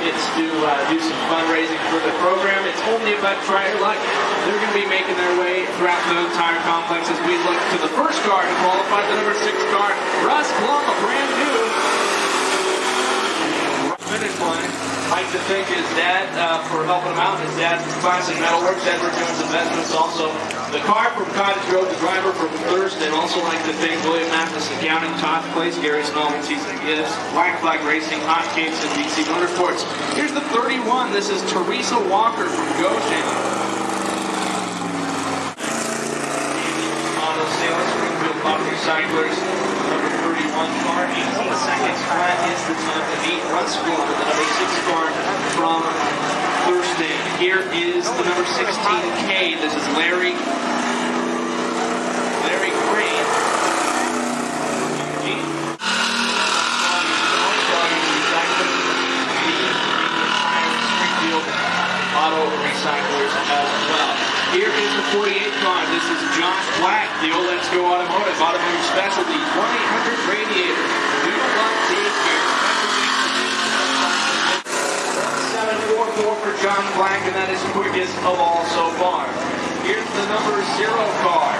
It's to do some fundraising for the program. It's only about try your luck. They're going to be making their way throughout the entire complex as we look to the first car to qualify, the number 6 car, Russ Plum, a brand new finish line. Like to thank his dad for helping him out. His dad's Classic Metalworks, Edward Jones Investments. Also, the car from Cottage drove the driver from Thurston. Also like to thank William Mathis Accounting, Todd Place, Gary's Novelties and Gifts, Black Flag Racing, Hot Cakes, and DC Motorsports. Here's the 31. This is Teresa Walker from Goshen. Auto Sales, Springfield Auto Recyclers, number 31 car. 18 seconds flat is the time to beat. Russ Plum with the number 6 car from Thurston. Here is the number 16K. This is Larry Crane. Springfield Auto Recyclers as well. Here is the 48 car. This is Josh Black, the old Let's Go Automotive Specialty, 1-800 Radiator. Do you want daycare? 744 for John Black, and that is quickest of all so far. Here's the number 0 car.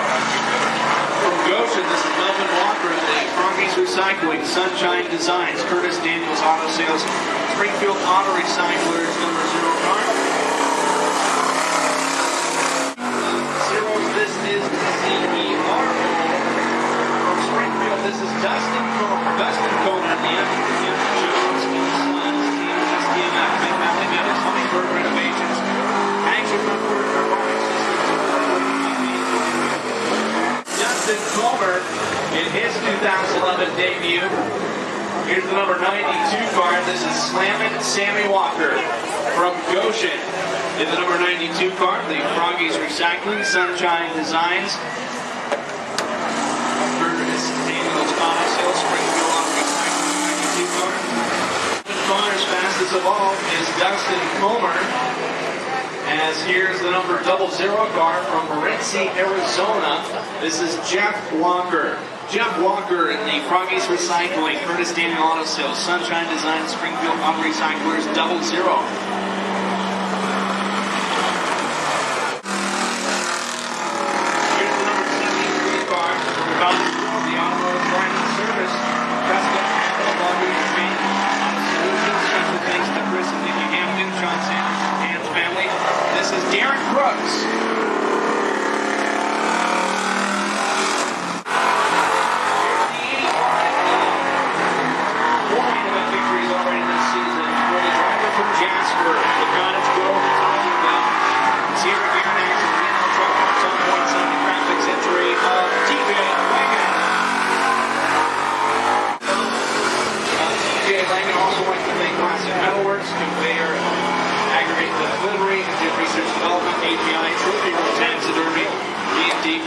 From Goshen, this is Melvin Walker of the Froggies Recycling, Sunshine Designs, Curtis Daniels Auto Sales, Springfield Auto Recyclers, number 0 car. This is CER from Springfield. This is Dustin Coleman, the M. Jones, Sons, Team SDMF, Family Metals, Hummingbird Renovations, Action Number Robotic Systems. Dustin Coleman in his 2011 debut. Here's the number 92 car. This is Slammin' Sammy Walker from Goshen. In the number 92 car, the Froggies Recycling, Sunshine Designs, Curtis Daniels Auto Sales, Springfield Auto Recycling, 92 car. The car's fastest of all is Dustin Comer, as here's the number 00 car from Morenci, Arizona. This is Jeff Walker. Jeff Walker in the Froggies Recycling, Curtis Daniel Auto Sales, Sunshine Designs, Springfield Auto Recyclers, 00.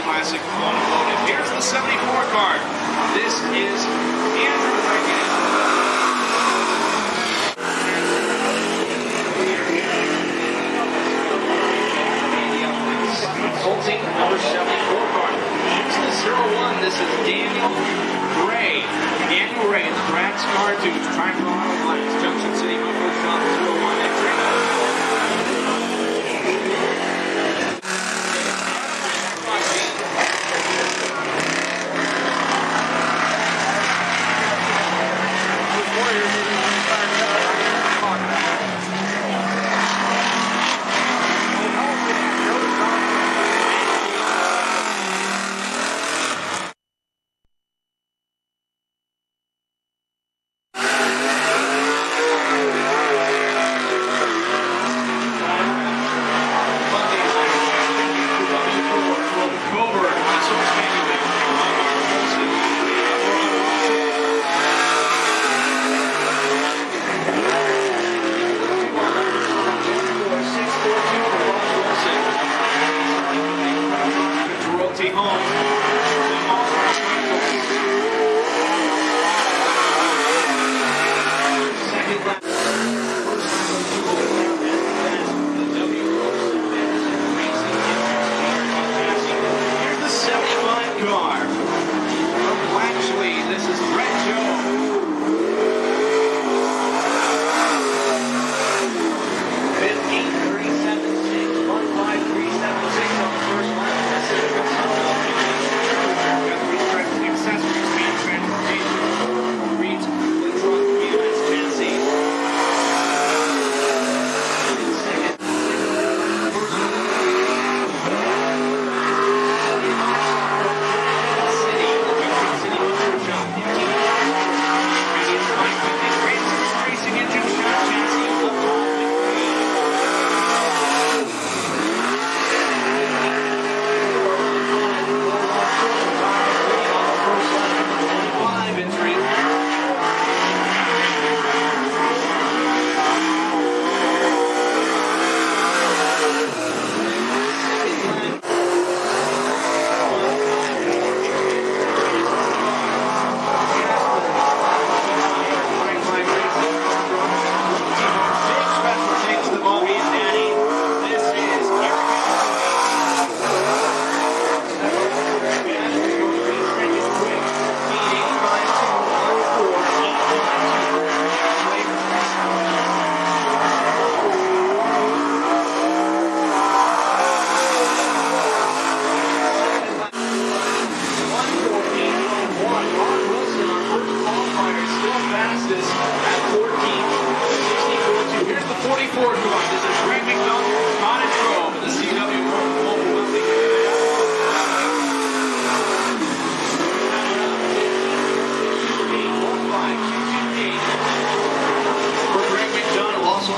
Classic Automotive. Here's the 74 car. This is Andrew Reagan. Consulting number 74 car. Here's the 01. This is Daniel Ray. Daniel Ray, the Brad's car to Triangle Auto Glass, Junction City Motor Shop 01 entry.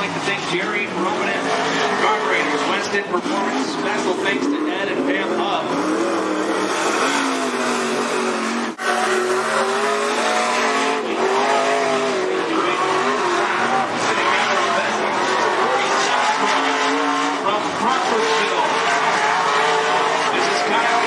like to thank Jerry for opening Carburetors, Weston Performance. Special thanks to Ed and Pam Hub. From Crawfordsville, this is Kyle.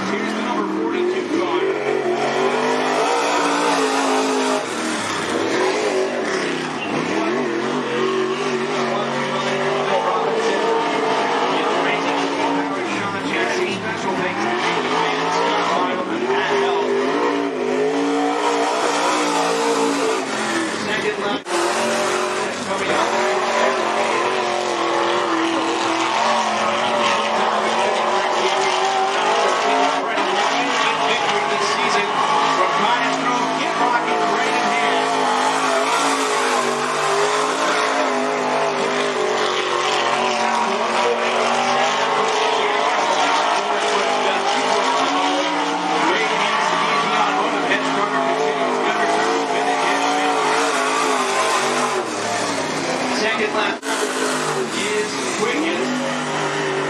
Here's the number 42 car. Second lap coming up. Second lap is Wiggins.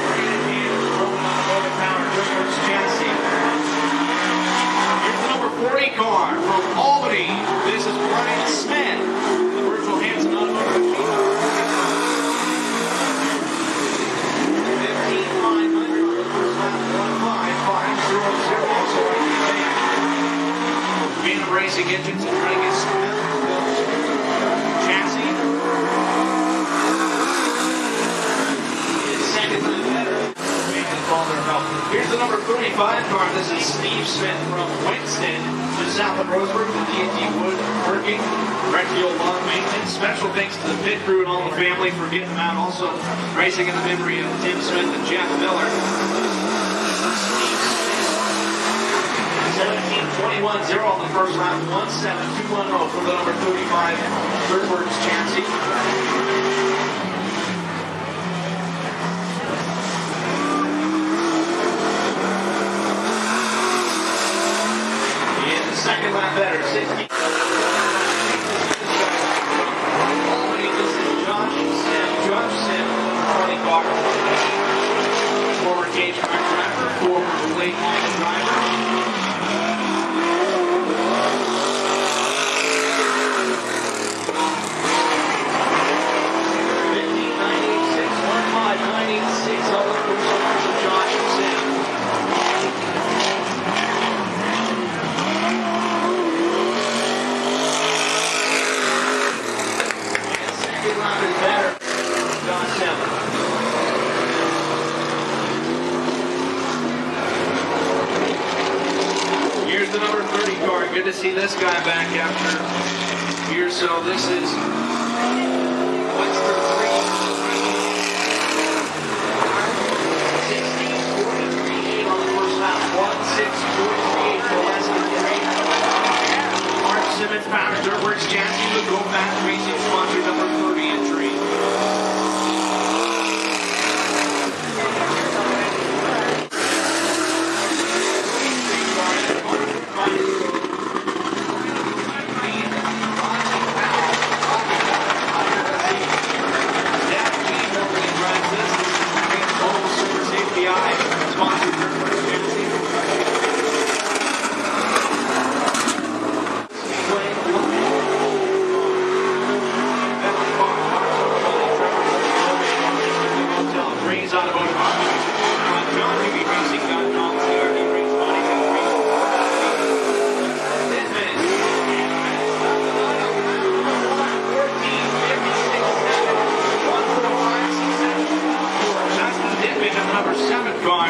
Brandon Hughes rolling on the power towards chassis. Here's the number 40 car from Albany. This is Brian Smith. The Virgil Hanson Automotive team. 15,500 on the first lap. 1,5,5,0,0. Also right there. Being a racing engines and trying to get chassis. Here's the number 35 car. This is Steve Smith from Winston to south of Roseburg. The D&D Wood working. Recreal lawn maintenance. Special thanks to the pit crew and all the family for getting them out. Also racing in the memory of Tim Smith and Jeff Miller. 17-21-0 on the first lap. 1-7-2-1-0 for the number 35 Roseburg's chassis. Second lap better, 60. This is Josh Sim, 20 car. Former cage car driver, former late night driver. Here's the number 30 car. Good to see this guy back after years. So this is Western 3. 16-43-8 on the first lap. 1-6-43-8 for Western 3. Mark Simmons, Power Dirt Works chassis with Go Fast Racing sponsor number 30 entry. Remains on the boat. John Higgy Racing got all CRD race money. Number 7 car.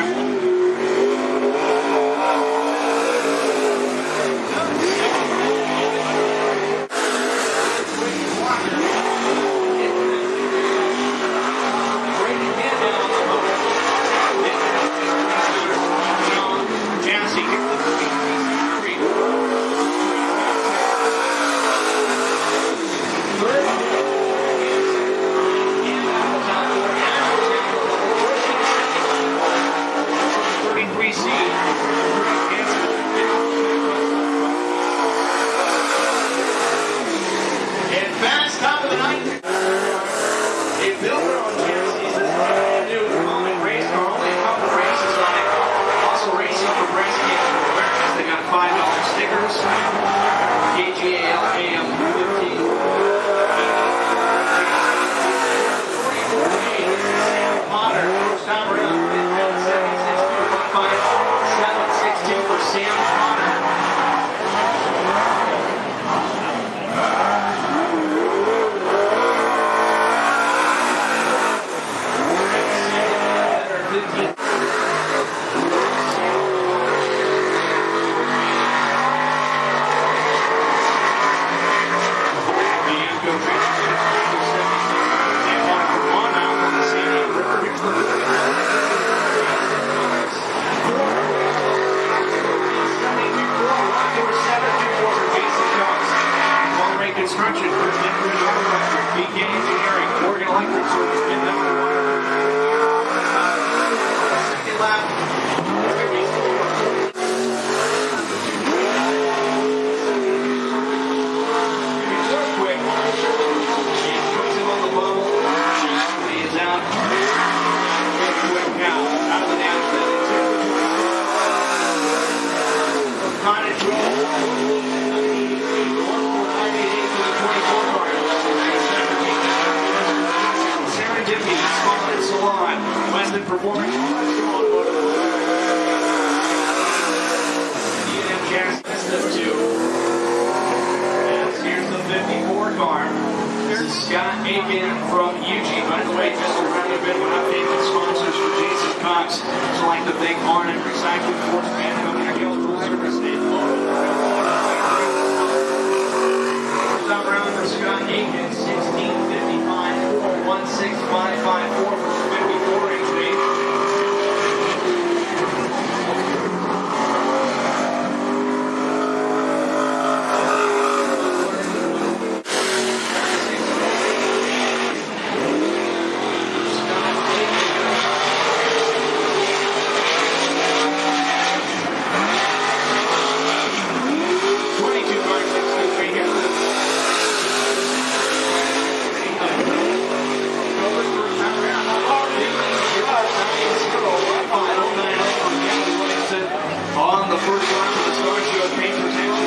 Construction, first entry, BK Engineering, Oregon Electric Service, in number 1. Second lap. Quick. He puts him on the bubble. He is out. Quick now. Out of the dash. Cottage roll. Salon, Weston Performance, D&M Gas, best of 2. And here's the 54 car. This is Scott Aiken from Eugene. By the way, just around a bit of an update with sponsors for Jason Cox. So like the big Barn and Recycling Force Man, Governor Hill, Full Service State First up round for Scott Aiken, 16:55, 416.554 for 54 HP. On the first lap of the start, you have paint protection.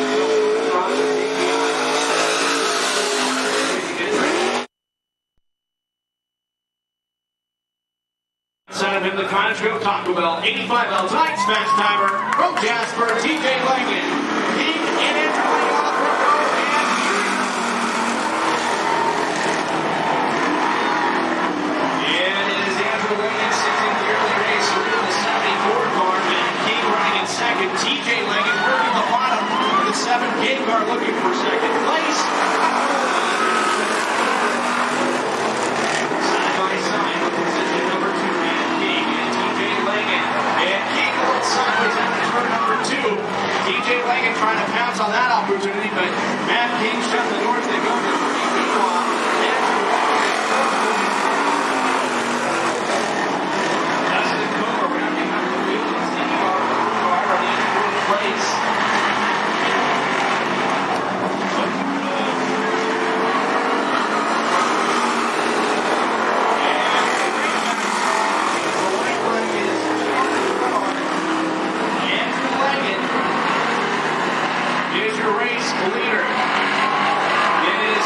Inside of him, the Cottage Go Taco Bell, 85 L Tights fast timer from Jasper, TJ Langan. He in it, and it is Andrew Langan sitting the early race in the 74 car. Second, TJ Langan working the bottom of the 7 gate car looking for second place. Side by side, position number 2, Matt King and TJ Langan. And King going sideways out of turn number 2. TJ Langan trying to pounce on that opportunity, but Matt King shut the doors. They go to 3. Meanwhile, Dustin Cooper rounding up the field and seeing our car running in fourth place. Is your race leader. It is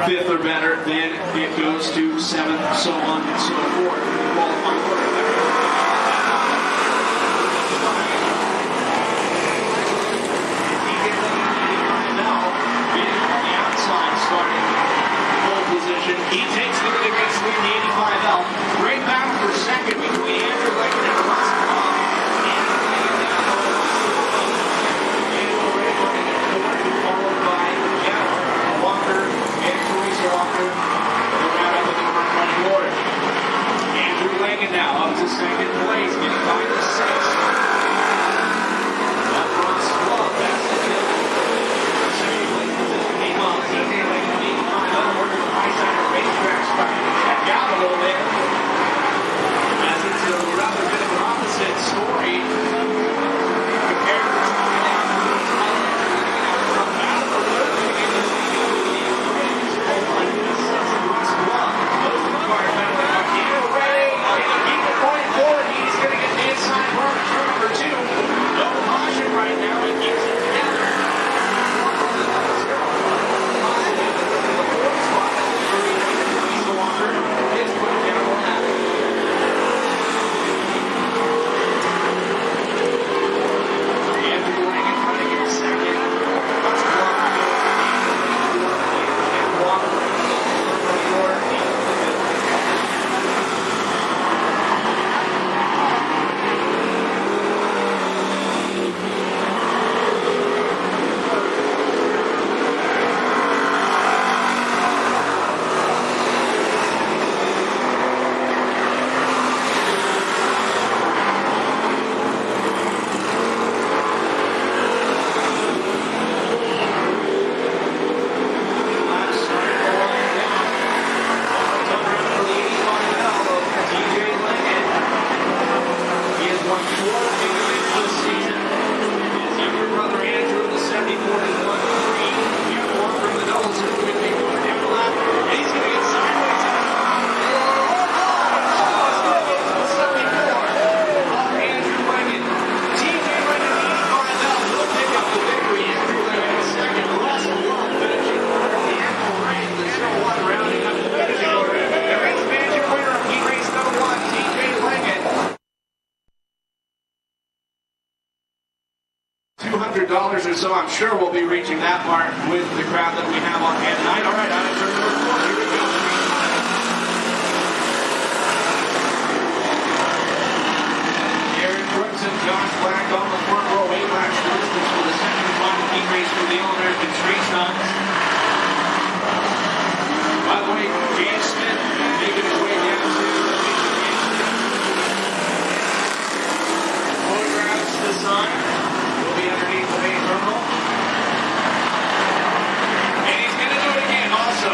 fifth or better, then it goes to seventh, so on and so forth. Qualifying quarterback. He takes the big race lead in the 85L. Great battle for second between Andrew Lincoln and Russ Ball. Followed by Jeff Walker and Teresa Walker. They're right up in the front running order. Andrew Lincoln now up to second place, getting by the sixth. Up Russ Ball, that's the kill. Second place position, meanwhile, TJ Lincoln, 85L, working the high side of racetracks, trying to check out a little bit. As it's a rather bit of an opposite story compared to he's going to get the inside mark for number 2. No caution right now. He keeps it together. $200 or so, I'm sure we'll be reaching that mark with the crowd that we have on hand tonight. All right, out of turn number 4, here we go. Aaron Brooks and Josh Black on the front row, 8 laps to distance for the second and final heat race for the All-American Street Stocks. By the way, James Smith making his way down to photographs the sun. Underneath the main terminal. And he's going to do it again also.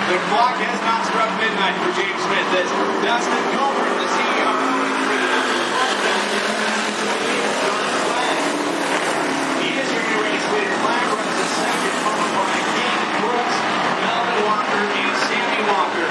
The clock has not struck midnight for James Smith. That's Dustin Comer, the CEO. He is your new race leader. Flag runs a second, followed by King Brooks, Melvin Walker, and Sammy Walker.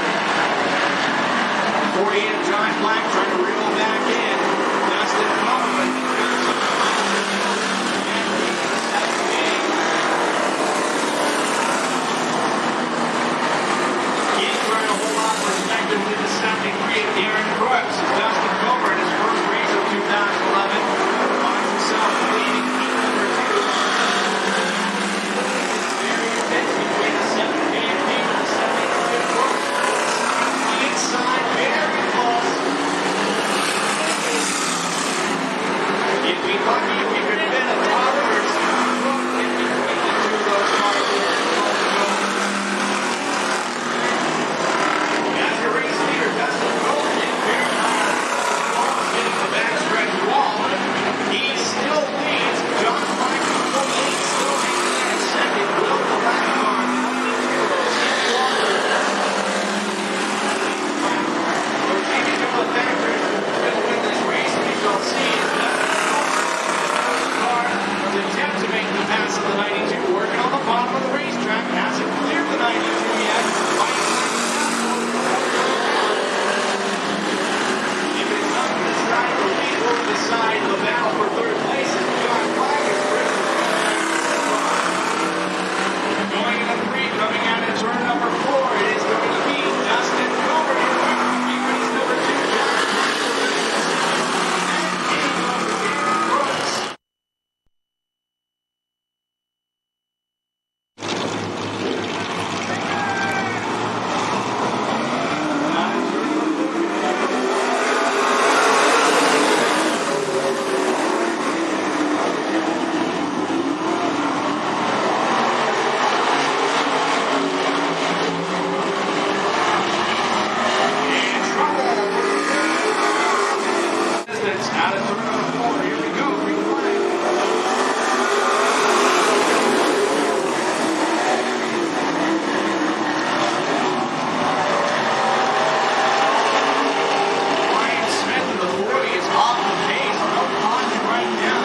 Here we go. Green flag. Ryan Smith in the 40 is off the pace. No caution right now.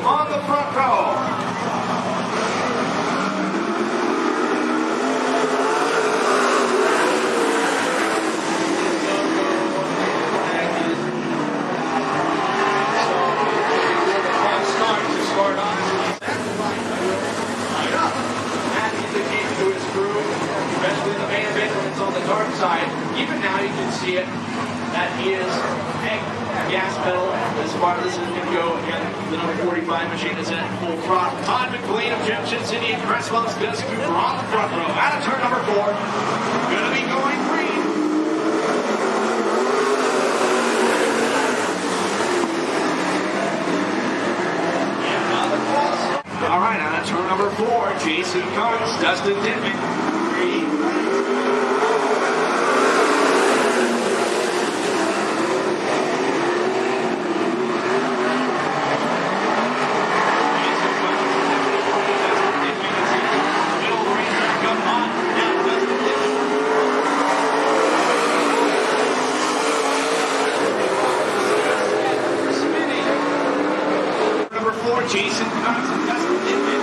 On the front row. Especially the main event when it's on the dark side. Even now you can see it. That is a gas pedal as far as this is going to go. Again, the number 45 machine is at full throttle. Todd McLean of Jefferson City and Crestwell's Gus Cooper on the front row. Out of turn number 4. Going to be going green. All right, on turn number 4, Jason Coates, Dustin Denman. Number 4, Jason Coates, Dustin Denman.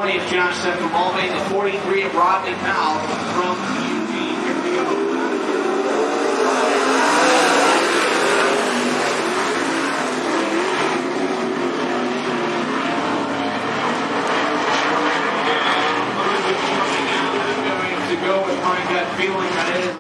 20th, Josh set from Albany, the 43 of Rodney Powell from Eugene. Here we go. I'm going to go with my gut feeling that it is.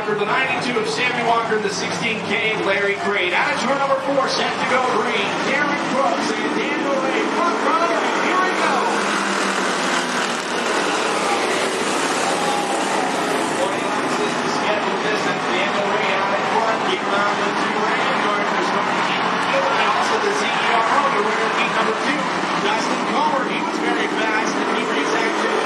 Walker, the 92 of Sammy Walker, the 16K Larry Crate. Out of turn number 4, set to go green. Darren Brooks and Daniel Ray, front runner. Here we go. 49 is the scheduled distance. Daniel Ray out in front. Keep around the 2 Rand Gardner's going to keep going. And also the ZERO, the winner of heat number 2. Dustin Comer, he was very fast and he raced actually.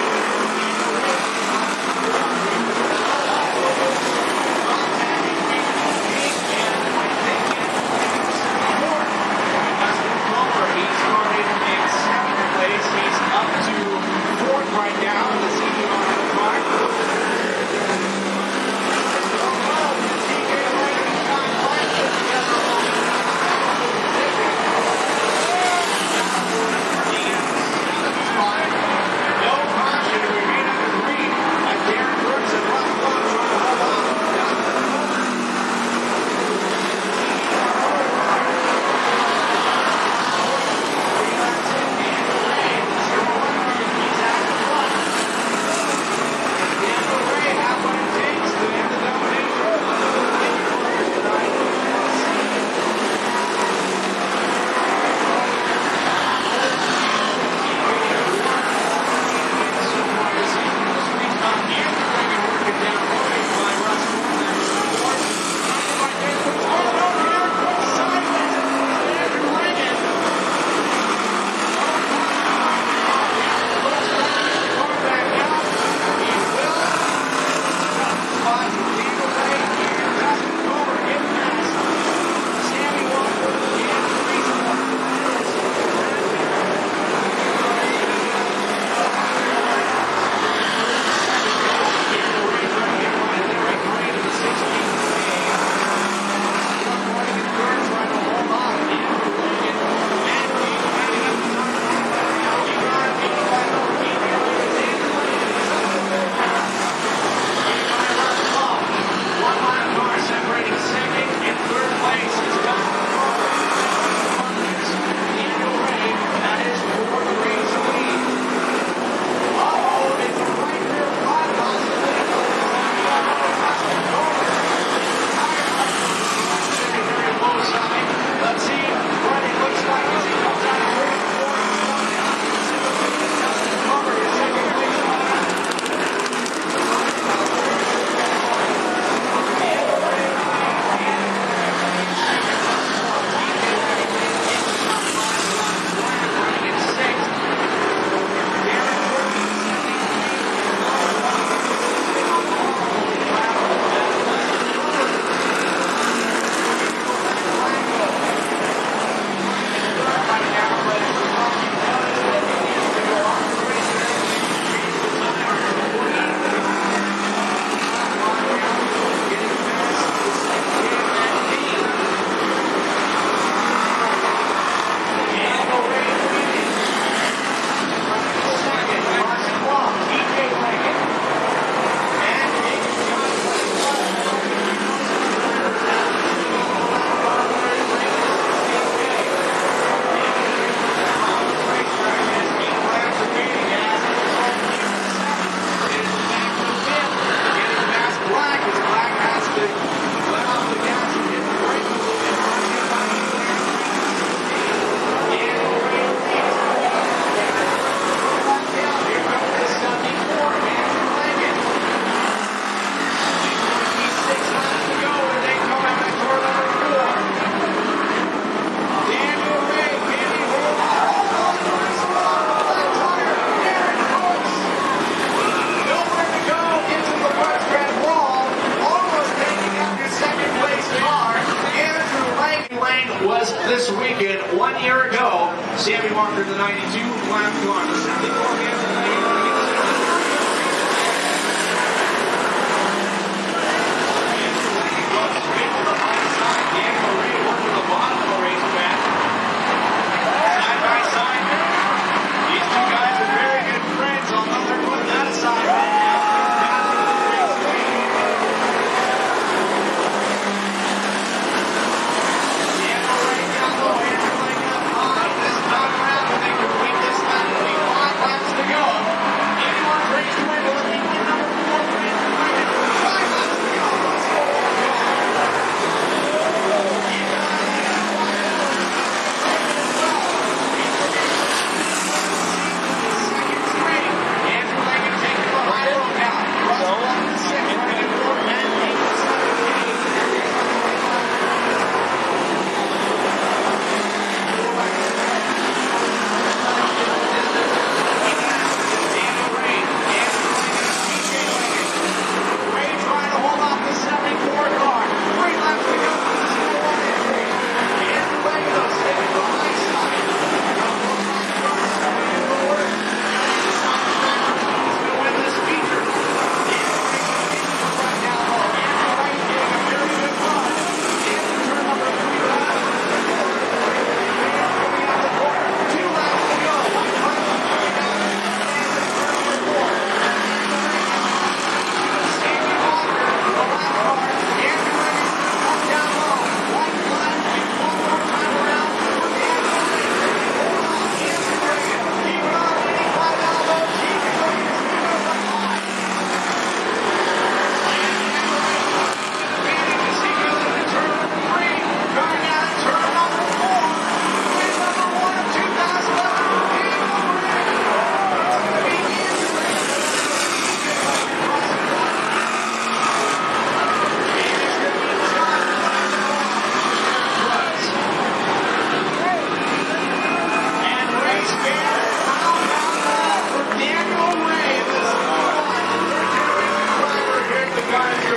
line was this weekend. 1 year ago, Sammy Walker, the 92, lap gone. The 74 man, the 91.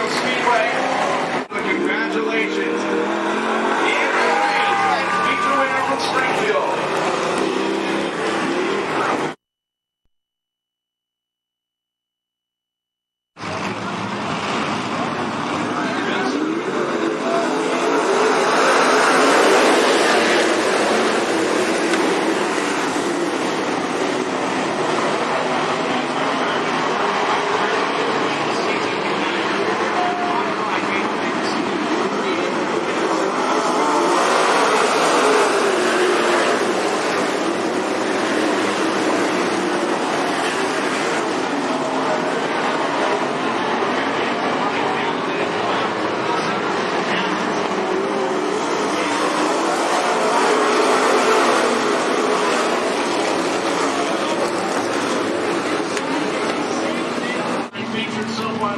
Speedway. Congratulations. Andrew Ray, feature winner from Springfield.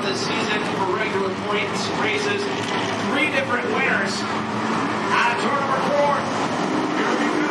This season for regular points races, 3 different winners. Out of turn number 4, here we go.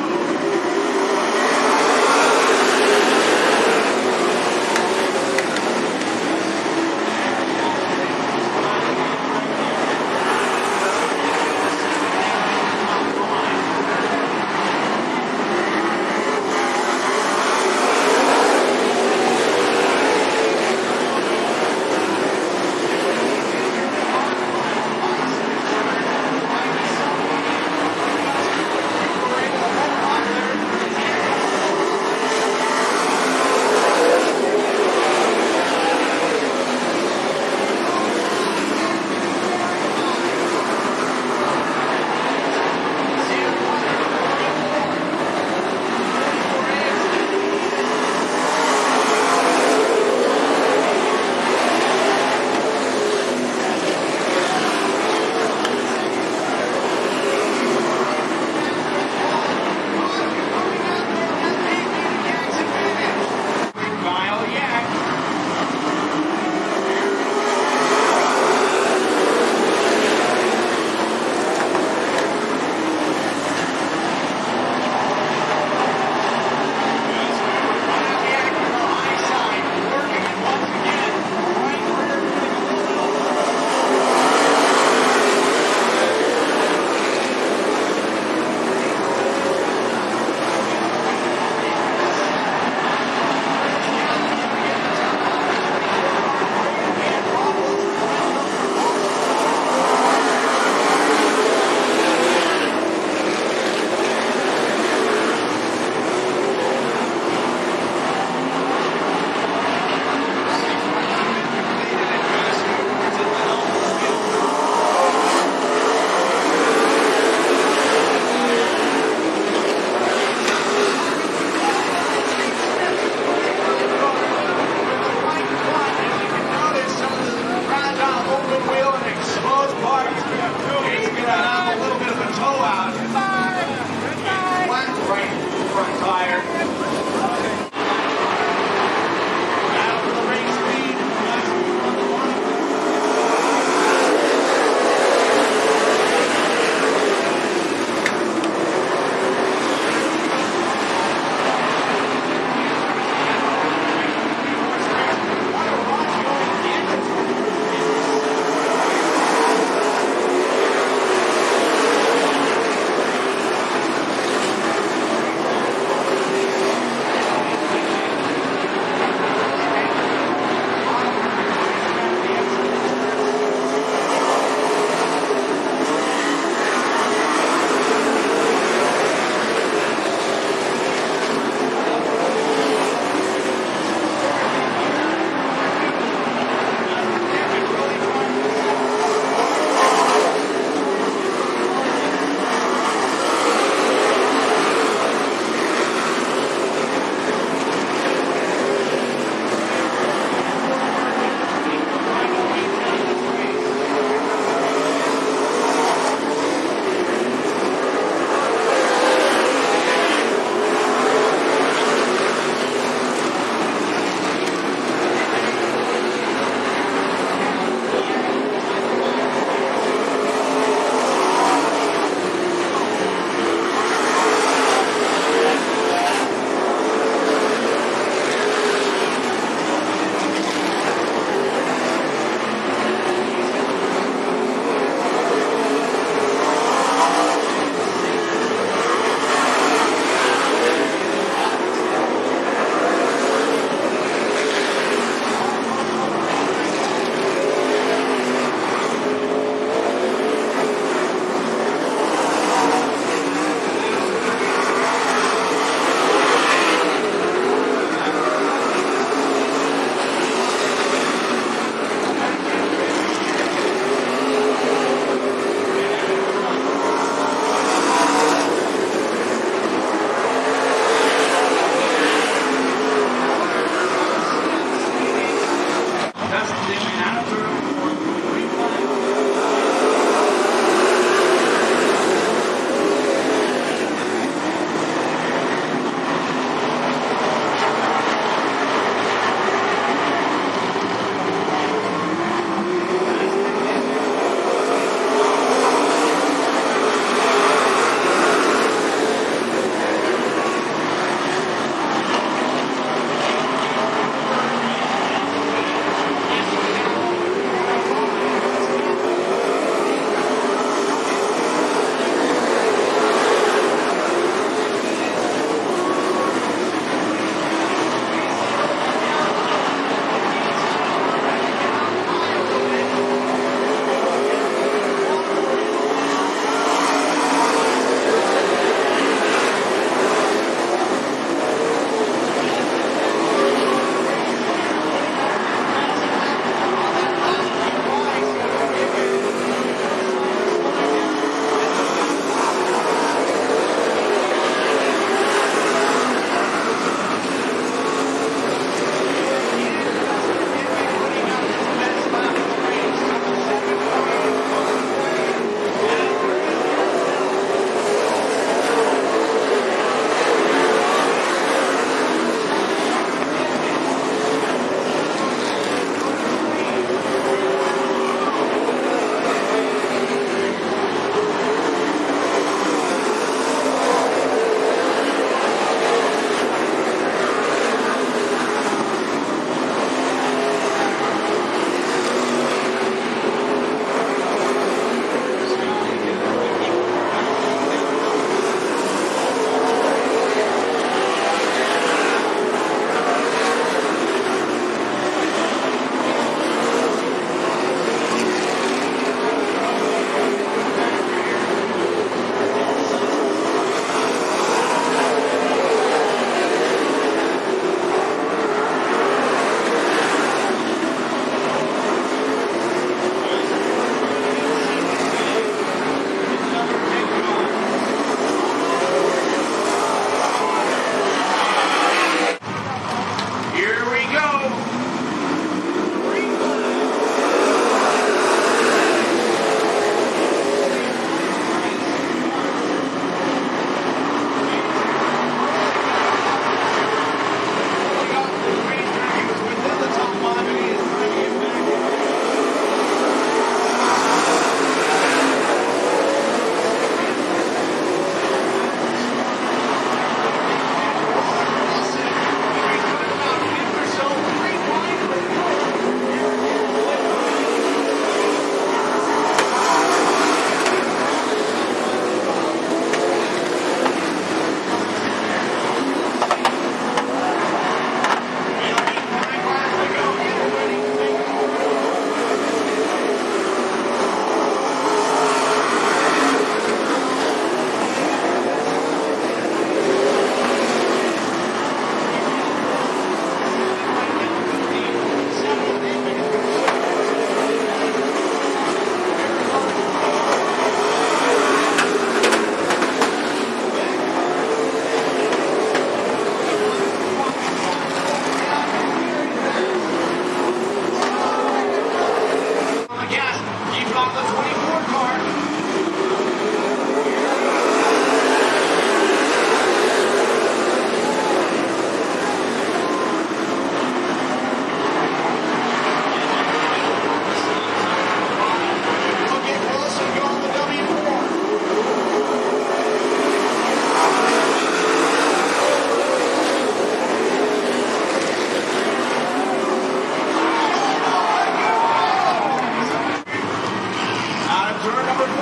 turn number 4.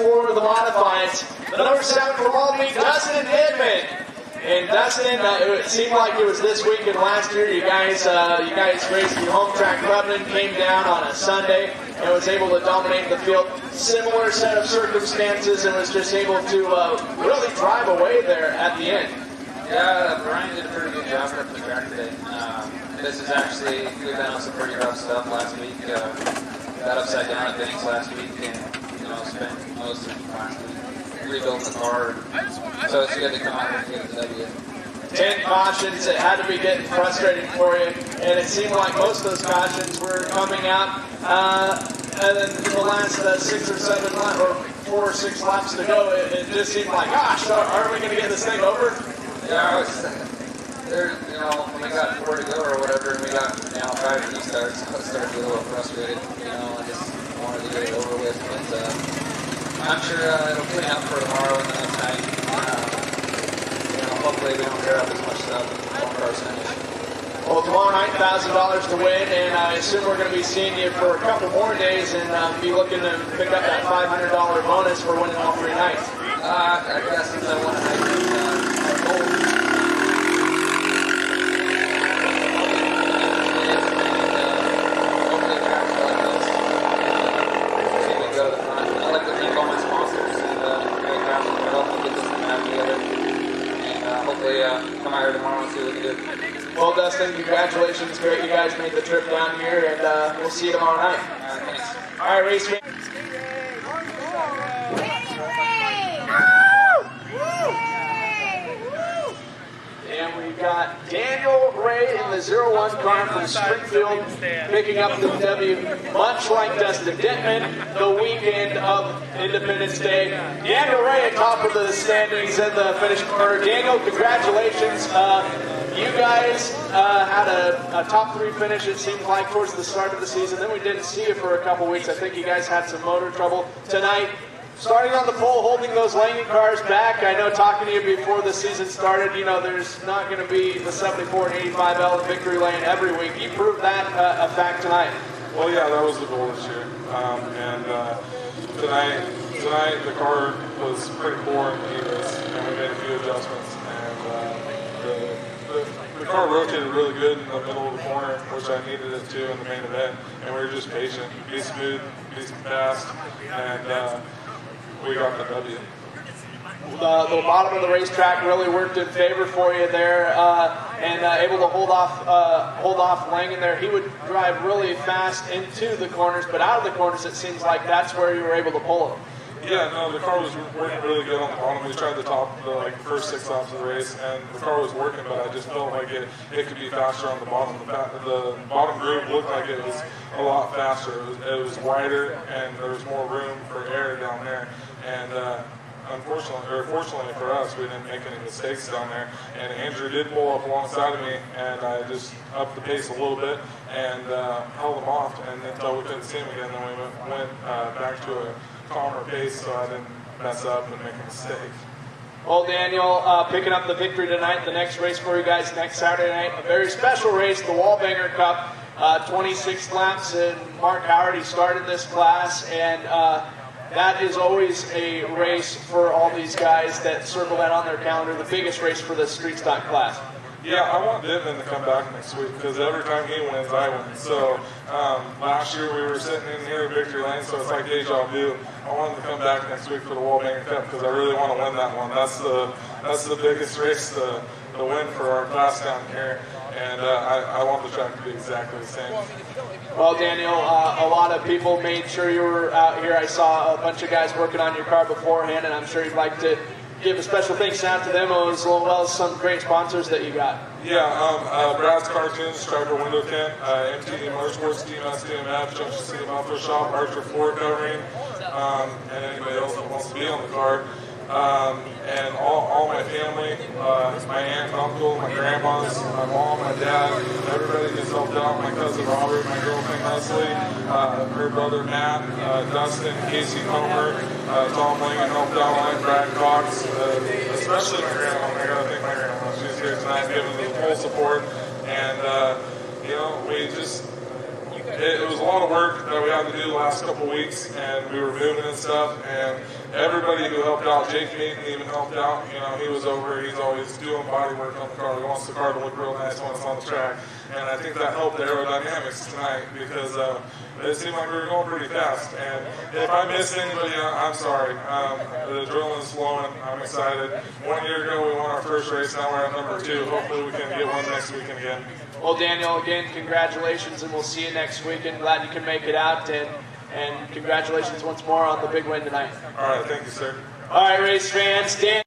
For the modifieds, the number 7 for all week, Dustin Edmond. And Dustin, it seemed like it was this weekend last year. You guys raced the home track Lebanon, came down on a Sunday and was able to dominate the field. Similar set of circumstances, and was just able to really drive away there at the end. Yeah, Brian did a pretty good job at the track today. This is actually, we've been on some pretty rough stuff last week. Got upside down at Bennings last week, and spent most of last week rebuilding the car. So it's good to come out and get the W. 10 cautions. It had to be getting frustrating for you, and it seemed like most of those cautions were coming out. And then for the last 6 or 7 laps, or 4 or 6 laps to go, it just seemed like, gosh, are we going to get this thing over? Yeah, when we got 4 to go or whatever, and we got 5 restarts, I started to get a little frustrated. I just wanted to get it over with, but I'm sure it'll clean up for tomorrow and the next night. Hopefully we don't tear up as much stuff and won't cars finish. Well, tomorrow night, $1,000 to win, and I assume we're going to be seeing you for a couple more days and be looking to pick up that $500 bonus for winning all 3 nights. I guess since I won a night, gold. Come out here tomorrow and see what we do. Well, Dustin, congratulations. Great you guys made the trip down here, and we'll see you tomorrow night. Thanks. All right, race. And we've got Daniel Ray in the 01 car from Springfield picking up the W, much like Dustin Dittman, the weekend of Independence Day. Daniel Ray at top of the standings in the finish corner. Daniel, congratulations. You guys had a top 3 finish, it seemed like, towards the start of the season. Then we didn't see you for a couple weeks. I think you guys had some motor trouble tonight. Starting on the pole, holding those Langley cars back. I know talking to you before the season started, there's not going to be the 74 and 85L in victory lane every week. You proved that a fact tonight. Well, yeah, that was the goal this year. Tonight the car was pretty poor in the heats, and we made a few adjustments. And the car rotated really good in the middle of the corner, which I needed it to in the main event. And we were just patient, be smooth, be fast, and we got the W. The bottom of the racetrack really worked in favor for you there. and able to hold off Lang in there. He would drive really fast into the corners, but out of the corners, it seems like that's where you were able to pull him. Yeah, no, the car was working really good on the bottom. We tried the first 6 laps of the race, and the car was working, but I just felt like it could be faster on the bottom. The bottom groove looked like it was a lot faster. It was wider, and there was more room for air down there. And fortunately for us, we didn't make any mistakes down there. And Andrew did pull up alongside of me, and I just upped the pace a little bit and held him off, and until we couldn't see him again. Then we went back to a calmer pace, so I didn't mess up and make a mistake. Well, Daniel, picking up the victory tonight. The next race for you guys next Saturday night, a very special race, the Wallbanger Cup, 26 laps, and Mark Howard, started this class, and that is always a race for all these guys that circle that on their calendar, the biggest race for the street stock class. Yeah, I want Devin to come back next week because every time he wins, I win. So last year we were sitting in here at Victory Lane, so it's like deja vu. I want him to come back next week for the Wallbanger Cup because I really want to win that one. That's the biggest race to win for our class down here, and I want the track to be exactly the same. Well, Daniel, a lot of people made sure you were out here. I saw a bunch of guys working on your car beforehand, and I'm sure you'd like to give a special thanks out to them as well as some great sponsors that you got. Yeah, Brad's Cartoons, Striper Window Tint, MTD Motorsports, Team SDMF, Junction City Muffler Shop, Archer Floor Covering, and anybody else that wants to be on the car. And all my family, my aunt and uncle, my grandmas, my mom, my dad, everybody gets helped out. My cousin Robert, my girlfriend Leslie, her brother Matt, Dustin, Casey Comer, Tom Langan helped out on it, Brad Cox, especially my grandma. I gotta thank my grandma. She's here tonight giving me full support. And, it was a lot of work that we had to do the last couple of weeks, and we were moving and stuff, and everybody who helped out, Jake Meaton even helped out. He was over, he's always doing body work on the car. He wants the car to look real nice when it's on the track, and I think that helped the aerodynamics tonight because it seemed like we were going pretty fast. And if I missed anybody, I'm sorry. The adrenaline's flowing. I'm excited. 1 year ago, we won our first race. Now we're at number 2. Hopefully we can get one next weekend again. Well, Daniel, again, congratulations, and we'll see you next weekend. Glad you can make it out, and congratulations once more on the big win tonight. All right, thank you, sir. All right, race fans, Dan.